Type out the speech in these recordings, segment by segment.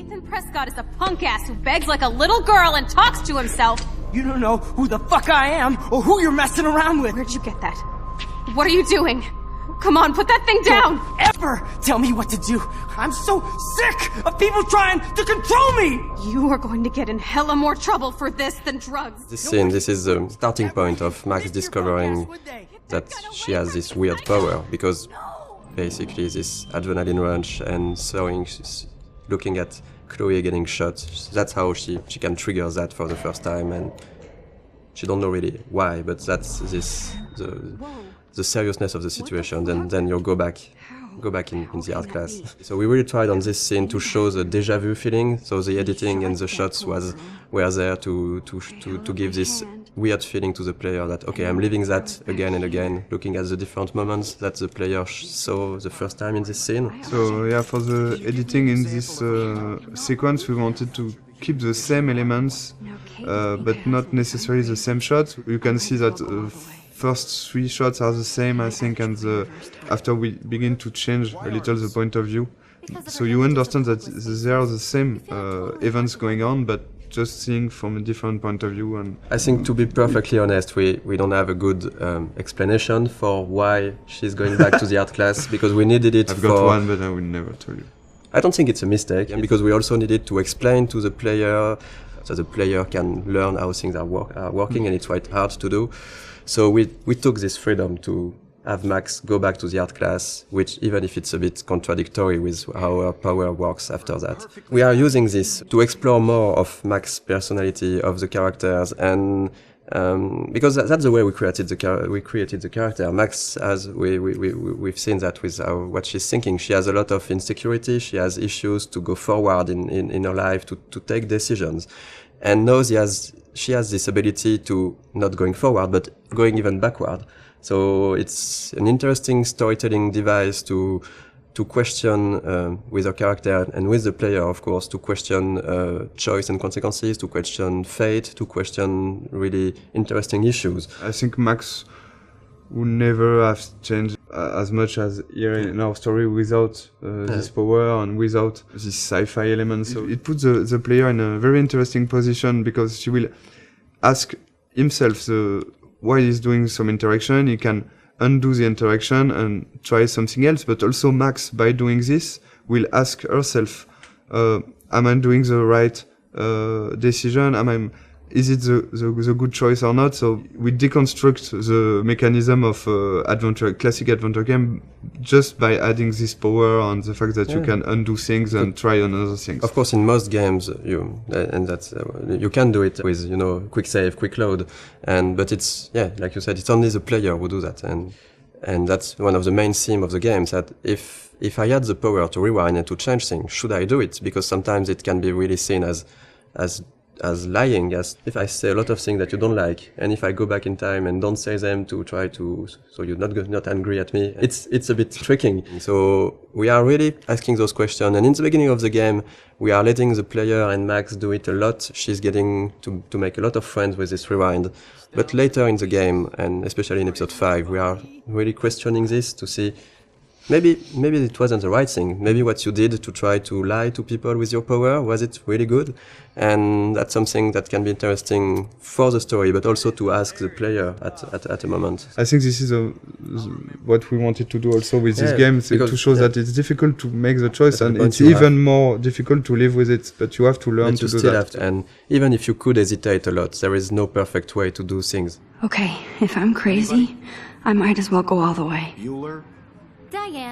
Nathan Prescott is a punk ass who begs like a little girl and talks to himself. You don't know who the fuck I am or who you're messing around with. Where'd you get that? What are you doing? Come on, put that thing down! Don't ever tell me what to do. I'm so sick of people trying to control me! You are going to get in hella more trouble for this than drugs. This scene, this is the starting point of Max discovering that she has this weird power, because basically this adrenaline rush and looking at Chloe getting shot, that's how she can trigger that for the first time, and she don't know really why, but that's the seriousness of the situation. Then you'll go back in the art class. So we really tried on this scene to show the déjà vu feeling. So the editing and the shots were there to give this weird feeling to the player that, okay, I'm living that again and again, looking at the different moments that the player saw the first time in this scene. So yeah, for the editing in this sequence, we wanted to keep the same elements, but not necessarily the same shots. You can see that first 3 shots are the same, I think, and after we begin to change a little the point of view. So you understand that there are the same events going on, but just seeing from a different point of view. And I think, to be perfectly honest, we don't have a good explanation for why she's going back to the art class, because we needed it. I've got one, but I will never tell you. I don't think it's a mistake, and because we also needed to explain to the player so the player can learn how things are working, and it's quite hard to do. So we took this freedom to have Max go back to the art class, which, even if it's a bit contradictory with how her power works after that. We are using this to explore more of Max's personality, of the characters, and because that's the way we created the character. Max, as we've seen that with what she's thinking. She has a lot of insecurity. She has issues to go forward in her life, to take decisions, and now she has this ability to not going forward, but going even backward. So it's an interesting storytelling device to question with her character and with the player, of course, to question choice and consequences, to question fate, to question really interesting issues. I think Max would never have changed as much as here in our story without this power and without this sci-fi element. So it puts the player in a very interesting position, because she will ask himself why he's doing some interaction. He can undo the interaction and try something else, but also Max, by doing this, will ask herself, am I doing the right decision? Is it the good choice or not? So we deconstruct the mechanism of classic adventure game, just by adding this power and the fact that you can undo things and try another things. Of course, in most games, you can do it with quick save, quick load, but it's like you said, it's only the player who do that, and that's one of the main themes of the games. That if I had the power to rewind and to change things, should I do it? Because sometimes it can be really seen as lying, as if I say a lot of things that you don't like, and if I go back in time and don't say them to try to, so you're not angry at me, it's a bit tricking. So we are really asking those questions, and in the beginning of the game, we are letting the player and Max do it a lot. She's getting to make a lot of friends with this rewind. But later in the game, and especially in episode 5, we are really questioning this to see maybe it wasn't the right thing. Maybe what you did to try to lie to people with your power, was it really good? And that's something that can be interesting for the story, but also to ask the player at a moment. I think this is what we wanted to do also with this game, to show that it's difficult to make the choice, and it's even more difficult to live with it, but you have to learn to do that. And even if you could hesitate a lot, there is no perfect way to do things. Okay, if I'm crazy, I might as well go all the way.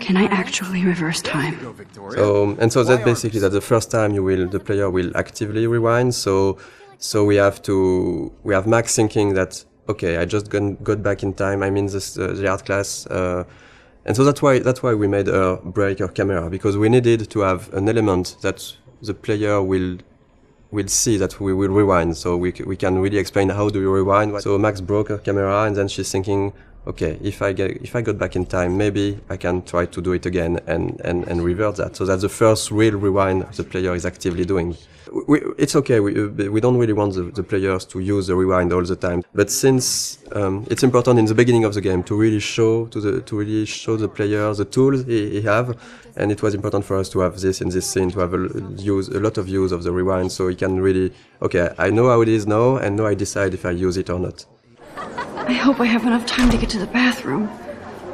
Can I actually reverse time? So that's basically that the first time the player will actively rewind. So we have Max thinking that, okay, I just got back in time. I'm in the art class, and so that's why we made her break her camera, because we needed to have an element that the player will see that we will rewind, so we can really explain how do you rewind. So Max broke her camera, and then she's thinking, okay, if I got back in time, maybe I can try to do it again and revert that. So that's the first real rewind the player is actively doing. It's okay. We don't really want the players to use the rewind all the time. But since it's important in the beginning of the game to really show the player the tools he have, and it was important for us to have this in this scene, to have a lot of use of the rewind, so he can really, okay, I know how it is now, and now I decide if I use it or not. I hope I have enough time to get to the bathroom.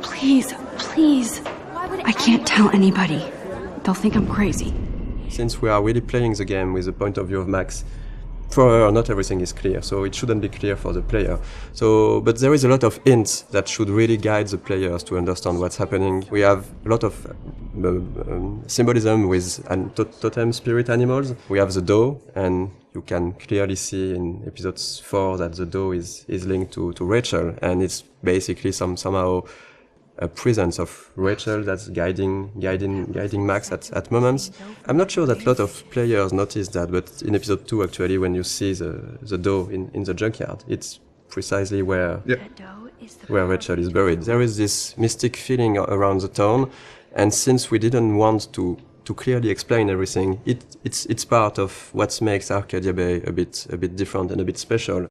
Please, please. I can't tell anybody. They'll think I'm crazy. Since we are really playing the game with the point of view of Max, for her, not everything is clear, so it shouldn't be clear for the player. But there is a lot of hints that should really guide the players to understand what's happening. We have a lot of symbolism with totem spirit animals. We have the doe, and you can clearly see in episode 4 that the doe is linked to Rachel, and it's basically somehow a presence of Rachel that's guiding Max at moments. I'm not sure that a lot of players notice that, but in episode 2 actually, when you see the doe in the junkyard, it's precisely where Rachel is buried. There is this mystic feeling around the town, and since we didn't want to clearly explain everything, it's part of what makes Arcadia Bay a bit different and a bit special.